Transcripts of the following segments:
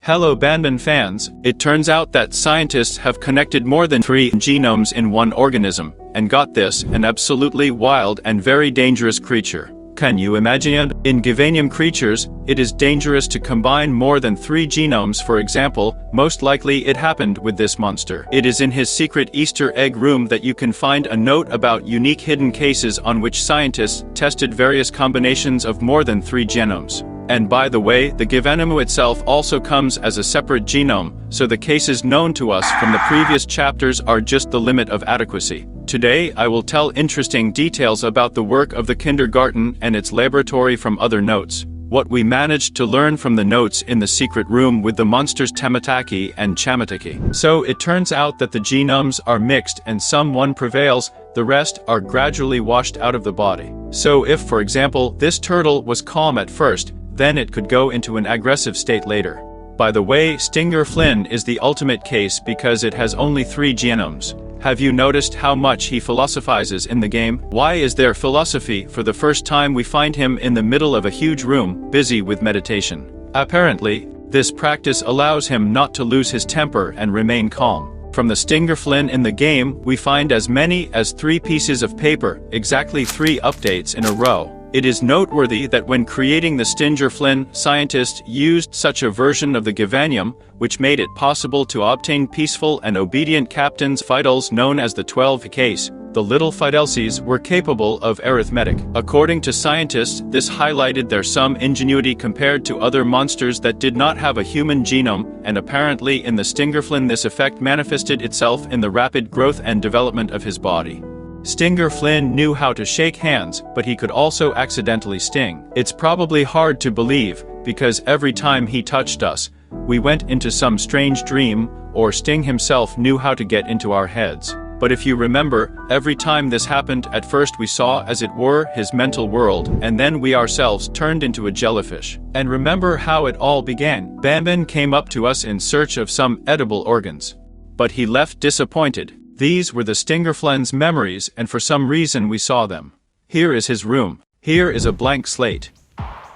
Hello Banban fans, it turns out that scientists have connected more than 3 genomes in one organism, and got this, an absolutely wild and very dangerous creature. Can you imagine? In Givanium creatures, it is dangerous to combine more than 3 genomes. For example, most likely it happened with this monster. It is in his secret Easter egg room that you can find a note about unique hidden cases on which scientists tested various combinations of more than 3 genomes. And by the way, the Givanium itself also comes as a separate genome, so the cases known to us from the previous chapters are just the limit of adequacy. Today I will tell interesting details about the work of the kindergarten and its laboratory from other notes, what we managed to learn from the notes in the secret room with the monsters Tamataki and Chamataki. So it turns out that the genomes are mixed and one prevails, the rest are gradually washed out of the body. So if, for example, this turtle was calm at first, then it could go into an aggressive state later. By the way, Stingerflin is the ultimate case because it has only 3 genomes. Have you noticed how much he philosophizes in the game? Why is there philosophy? For the first time we find him in the middle of a huge room, busy with meditation. Apparently, this practice allows him not to lose his temper and remain calm. From the Stingerflin in the game, we find as many as 3 pieces of paper, exactly 3 updates in a row. It is noteworthy that when creating the Stingerflin, scientists used such a version of the Givanium, which made it possible to obtain peaceful and obedient captains Fidels known as the 12 case. The little Fidelses were capable of arithmetic. According to scientists, this highlighted their some ingenuity compared to other monsters that did not have a human genome, and apparently in the Stingerflin this effect manifested itself in the rapid growth and development of his body. Stingerflin knew how to shake hands, but he could also accidentally sting. It's probably hard to believe, because every time he touched us, we went into some strange dream, or Sting himself knew how to get into our heads. But if you remember, every time this happened, at first we saw as it were his mental world, and then we ourselves turned into a jellyfish. And remember how it all began. Banban came up to us in search of some edible organs. But he left disappointed. These were the Stingerflin's memories, and for some reason we saw them. Here is his room. Here is a blank slate.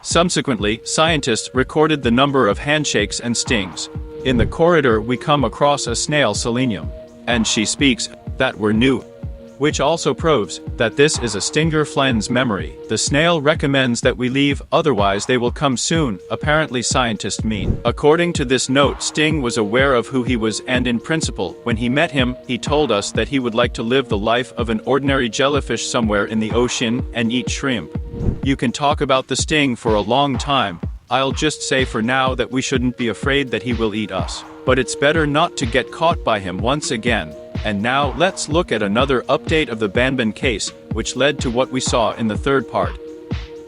Subsequently, scientists recorded the number of handshakes and stings. In the corridor we come across a snail Selenium. And she speaks that we're new. Which also proves that this is a Stingerflin's memory. The snail recommends that we leave, otherwise they will come soon, apparently scientists mean. According to this note, Sting was aware of who he was, and in principle, when he met him, he told us that he would like to live the life of an ordinary jellyfish somewhere in the ocean and eat shrimp. You can talk about the Sting for a long time. I'll just say for now that we shouldn't be afraid that he will eat us. But it's better not to get caught by him once again. And now let's look at another update of the Banban case, which led to what we saw in the 3rd part.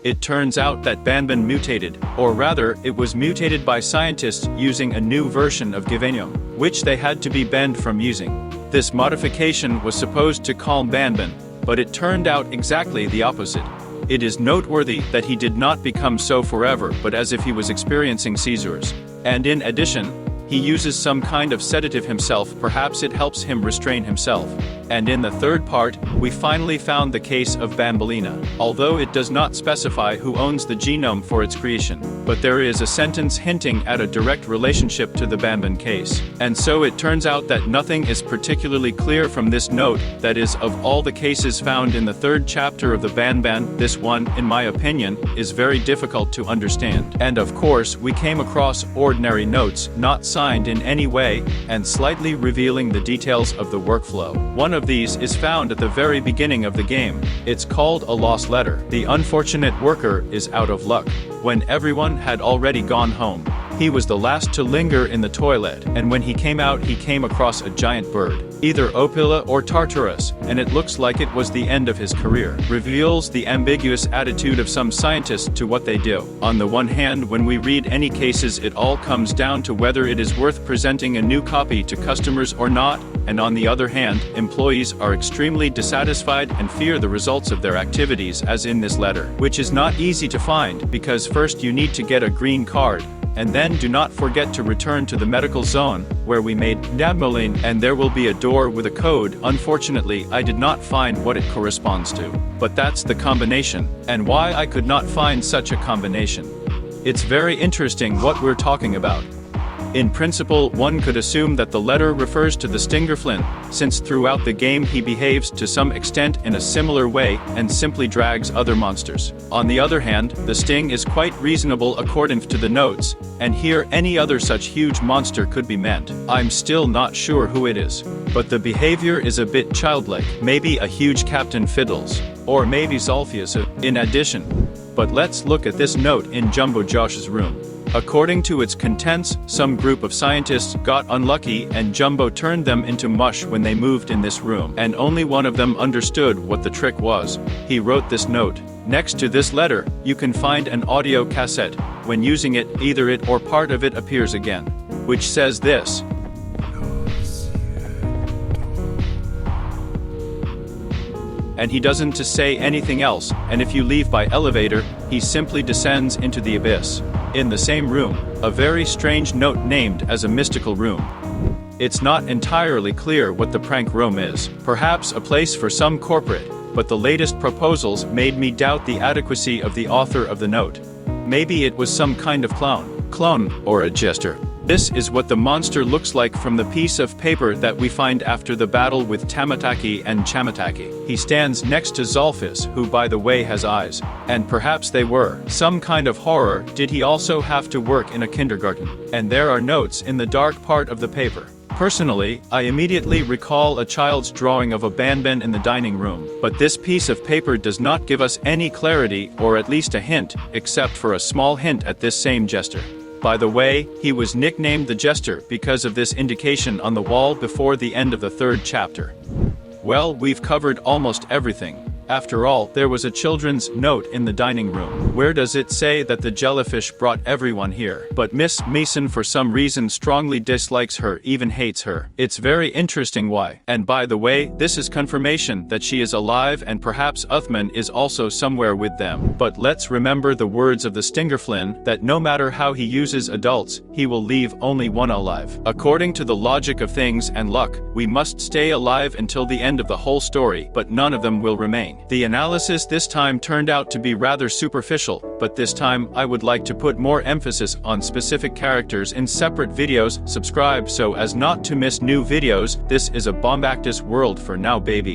It turns out that Banban mutated, or rather, it was mutated by scientists using a new version of Givanium, which they had to be banned from using. This modification was supposed to calm Banban, but it turned out exactly the opposite. It is noteworthy that he did not become so forever, but as if he was experiencing seizures. And in addition, he uses some kind of sedative himself, perhaps it helps him restrain himself. And in the 3rd part, we finally found the case of Banbalena, although it does not specify who owns the genome for its creation. But there is a sentence hinting at a direct relationship to the Banban case. And so it turns out that nothing is particularly clear from this note, that is, of all the cases found in the 3rd chapter of the Banban, this one, in my opinion, is very difficult to understand. And of course, we came across ordinary notes, not signed in any way, and slightly revealing the details of the workflow. One of these is found at the very beginning of the game. It's called a lost letter. The unfortunate worker is out of luck. When everyone had already gone home, he was the last to linger in the toilet, and when he came out he came across a giant bird, either Opila or Tartarus, and it looks like it was the end of his career. Reveals the ambiguous attitude of some scientists to what they do. On the one hand, when we read any cases, it all comes down to whether it is worth presenting a new copy to customers or not, and on the other hand, employees are extremely dissatisfied and fear the results of their activities, as in this letter, which is not easy to find, because first you need to get a green card, and then do not forget to return to the medical zone, where we made Banbalena, and there will be a door with a code. Unfortunately, I did not find what it corresponds to. But that's the combination, and why I could not find such a combination. It's very interesting what we're talking about. In principle, one could assume that the letter refers to the Stingerflin, since throughout the game he behaves to some extent in a similar way and simply drags other monsters. On the other hand, the Sting is quite reasonable according to the notes, and here any other such huge monster could be meant. I'm still not sure who it is. But the behavior is a bit childlike, maybe a huge Captain Fiddles, or maybe Zolfius in addition. But let's look at this note in Jumbo Josh's room. According to its contents, some group of scientists got unlucky and Jumbo turned them into mush when they moved in this room, and only one of them understood what the trick was. He wrote this note. Next to this letter, you can find an audio cassette. When using it, either it or part of it appears again, which says this. And he doesn't say anything else, and if you leave by elevator, he simply descends into the abyss. In the same room, a very strange note named as a mystical room. It's not entirely clear what the prank room is, perhaps a place for some corporate, but the latest proposals made me doubt the adequacy of the author of the note. Maybe it was some kind of clone, or a jester. This is what the monster looks like from the piece of paper that we find after the battle with Tamataki and Chamataki. He stands next to Zolfius, who by the way has eyes. And perhaps they were some kind of horror. Did he also have to work in a kindergarten? And there are notes in the dark part of the paper. Personally, I immediately recall a child's drawing of a Banban in the dining room, but this piece of paper does not give us any clarity, or at least a hint, except for a small hint at this same jester. By the way, he was nicknamed the Jester because of this indication on the wall before the end of the 3rd chapter. Well, we've covered almost everything. After all, there was a children's note in the dining room. Where does it say that the jellyfish brought everyone here? But Miss Mason for some reason strongly dislikes her, even hates her. It's very interesting why. And by the way, this is confirmation that she is alive and perhaps Uthman is also somewhere with them. But let's remember the words of the Stingerflin, that no matter how he uses adults, he will leave only one alive. According to the logic of things and luck, we must stay alive until the end of the whole story, but none of them will remain. The analysis this time turned out to be rather superficial, but this time I would like to put more emphasis on specific characters in separate videos. Subscribe so as not to miss new videos. This is a bombastic world for now, baby.